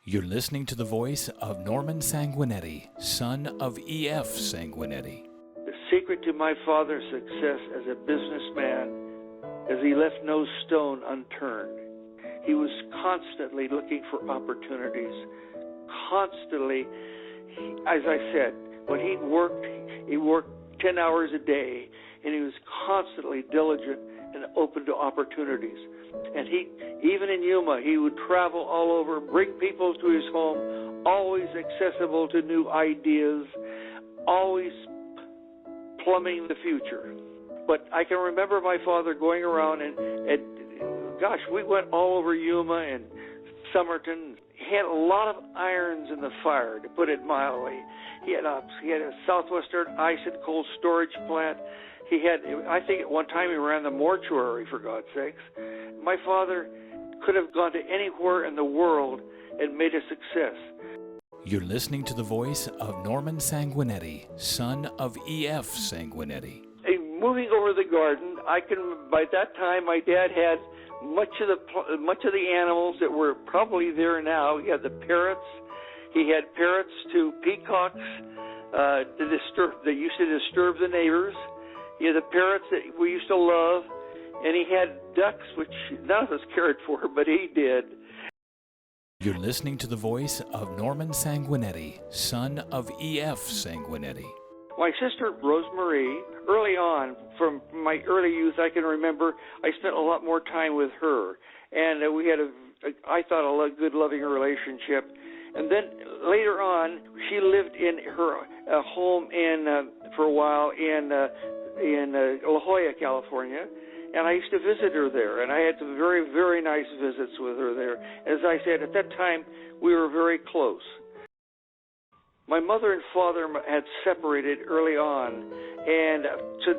You're listening to the voice of Norman Sanguinetti, son of E.F. Sanguinetti. The secret to my father's success as a businessman is he left no stone unturned. He was constantly looking for opportunities. Constantly, as I said, when he worked 10 hours a day, and he was constantly diligent and open to opportunities. And even in Yuma, he would travel all over, bring people to his home, always accessible to new ideas, always plumbing the future. But I can remember my father going around and gosh, we went all over Yuma and Somerton. He had a lot of irons in the fire, to put it mildly. He had a Southwestern ice and cold storage plant. He had, I think at one time he ran the mortuary, for God's sakes. My father could have gone to anywhere in the world and made a success. You're listening to the voice of Norman Sanguinetti, son of E.F. Sanguinetti. Moving over the garden, by that time my dad had much of the animals that were probably there now. He had the parrots. He had parrots to peacocks that used to disturb the neighbors. He had the parrots that we used to love, and he had ducks, which none of us cared for, but he did. You're listening to the voice of Norman Sanguinetti, son of E.F. Sanguinetti. My sister, Rosemarie, early on, from my early youth, I can remember I spent a lot more time with her. And we had, I thought, a good, loving relationship. And then later on, she lived in her home for a while in La Jolla, California. And I used to visit her there. And I had some very, very nice visits with her there. As I said, at that time, we were very close. My mother and father had separated early on, and since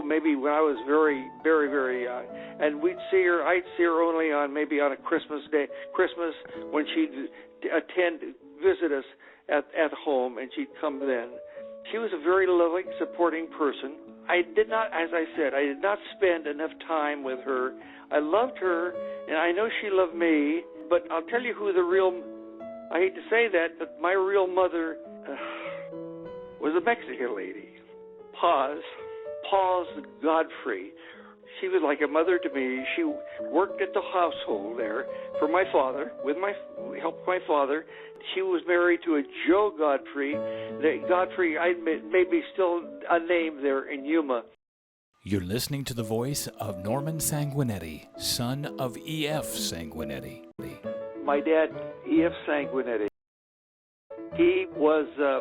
maybe when I was very, very, very young, and I'd see her only on a Christmas when she'd visit us at home, and she'd come then. She was a very loving, supporting person. I did not spend enough time with her. I loved her, and I know she loved me, but I'll tell you who I hate to say that, but my real mother was a Mexican lady. Paz Godfrey. She was like a mother to me. She worked at the household there for my father, helped my father. She was married to a Joe Godfrey. Godfrey, maybe still a name there in Yuma. You're listening to the voice of Norman Sanguinetti, son of E.F. Sanguinetti. My dad, E.F. Sanguinetti, he was a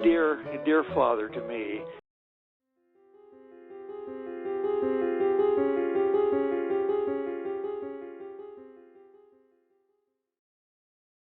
dear father to me.